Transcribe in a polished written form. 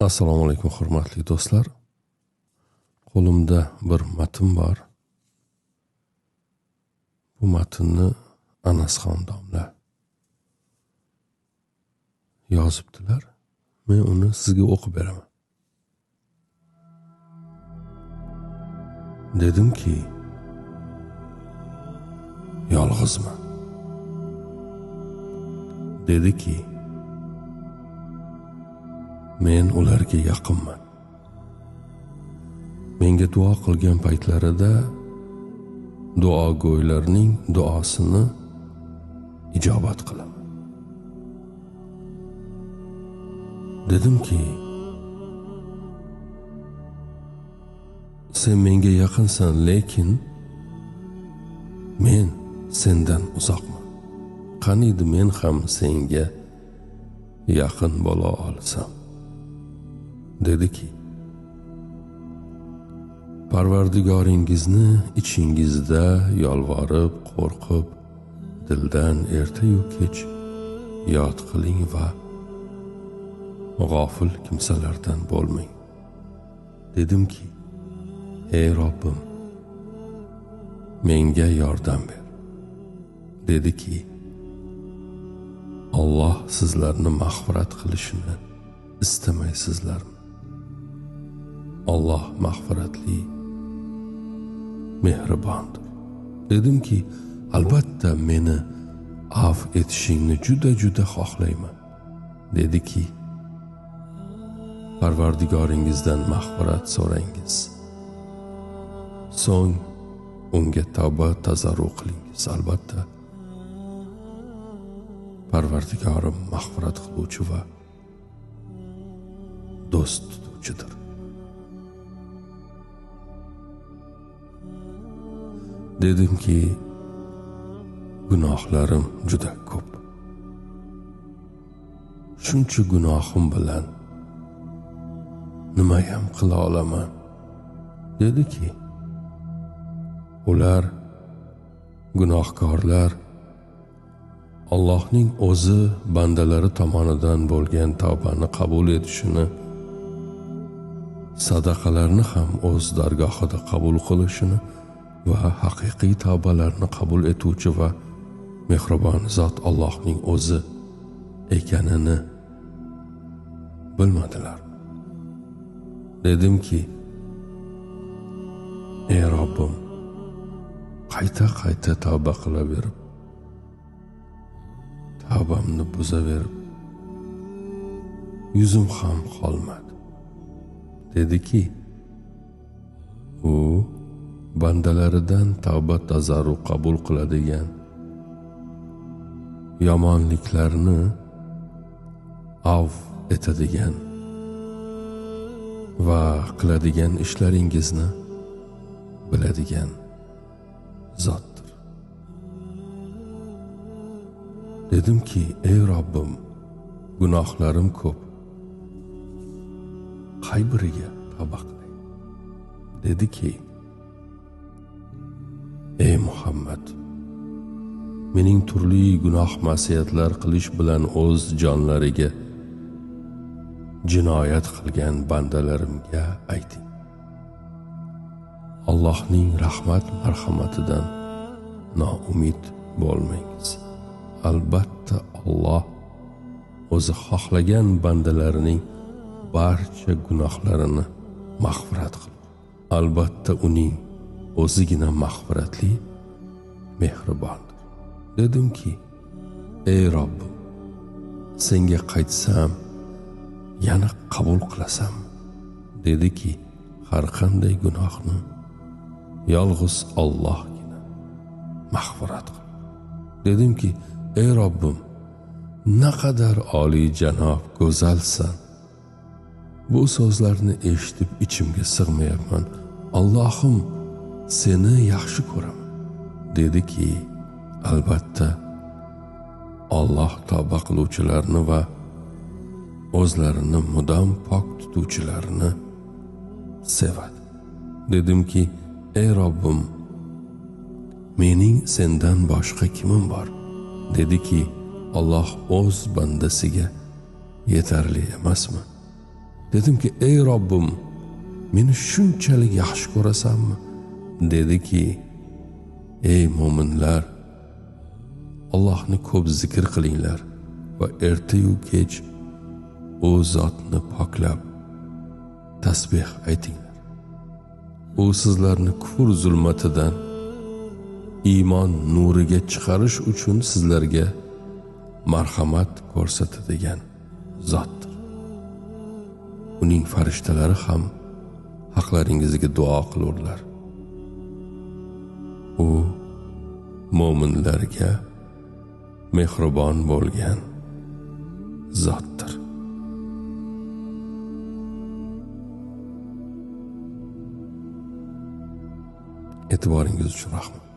Assalomu alaykum hurmatli do'stlar. Qo'limda bir matn bor. Bu matnni Anasxon domla yozibdilar. Men uni sizga o'qib beraman. Dedimki, yolg'izman. Dediki, men ularga yaqinman. Menga duo qilgan paytlarida duogo'ylarning duosini ijobat qilaman. Dedimki, sen menga yaqinsan, lekin men sendan uzoqman. Qaniydi men ham senga yaqin bo'la olsam. Dediki, Parvardigoringizni ichingizda yolvorib, qo'rqib, dildan ertayu kech yod qiling va g'ofil kimsalardan bo'lmang. Dedimki, ey Robbim, menga yordam ber. Dediki, Alloh sizlarni mag'firat qilishini istamaysizlarmi? Alloh mag'firatli, mehribondir. Dedimki, albatta meni af etishingni juda xohlayman. Dediki, Parvardigoringizdan mag'firat so'rangiz. So'ng unga tavba tazarru qilingiz. Albatta Parvardigorim mag'firat qiluvchi va do'st tutuvchidir. Dedimki, gunohlarim juda ko'p. Shuncha gunohim bilan nimayam qila olaman. Dediki, ular gunohkorlar Allohning o'zi bandalari tomonidan bo'lgan tavbani qabul etishini, sadaqalarni ham o'z dargohida qabul qilishini va haqiqiy tavbalarni qabul etuvchi va mehribon zot Allohning o'zi ekanini bilmadilar. Dedimki, ey Robbim, qayta tavba qilaverib, tavbamni buzaverib, yuzim ham qolmadi. Dediki, u bandalaridan tavba tazarru qabul qiladigan, yomonliklarni avf etadigan va qiladigan ishlaringizni biladigan zotdir. Dedimki, ey Robbim, gunohlarim ko'p. Qay biriga tavba qilay? Dediki, ey Muhammad, mening turli gunoh ma'siyatlar qilish bilan o'z jonlariga jinoyat qilgan bandalarimga ayting. Allohning rahmat marhamatidan noumid bo'lmangiz. Albatta Alloh o'zi xohlagan bandalarining barcha gunohlarini mag'firat qiladi. Albatta uning o'zigina mag'firatli, mehribondir. Dedimki, ey Robbim, senga qaytsam yana qabul qilasam? Dediki, har qanday gunohni yolg'iz Allohgina mag'firat qil. Dedimki, ey Robbim, naqadar oliy janob, go'zalsan. Bu so'zlarni eshitib ichimga sig'mayapman. Allohim, seni yaxshi ko'raman. Dediki, albatta Alloh tavba qiluvchilarni va o'zlarini mudom pok tutuvchilarni sevadi. Dedimki, ey Robbim, mening sendan boshqa kimim bor? Dediki, Alloh o'z bandasiga yetarli emasmi? Dedimki, ey Robbim, meni shunchalik yaxshi ko'rasanmi? Dediki, ey mo'minlar, Allohni ko'p zikr qilinglar va ertayu kech u zotni poklab tasbih aytinglar. U sizlarni kufr zulmatidan iymon nuriga chiqarish uchun sizlarga marhamat ko'rsatadigan zotdir. Uning farishtalari ham haqlaringizga duo qilurlar. U mo'minlarga mehribon bo'lgan zotdir. E'tiboringiz uchun rahmat.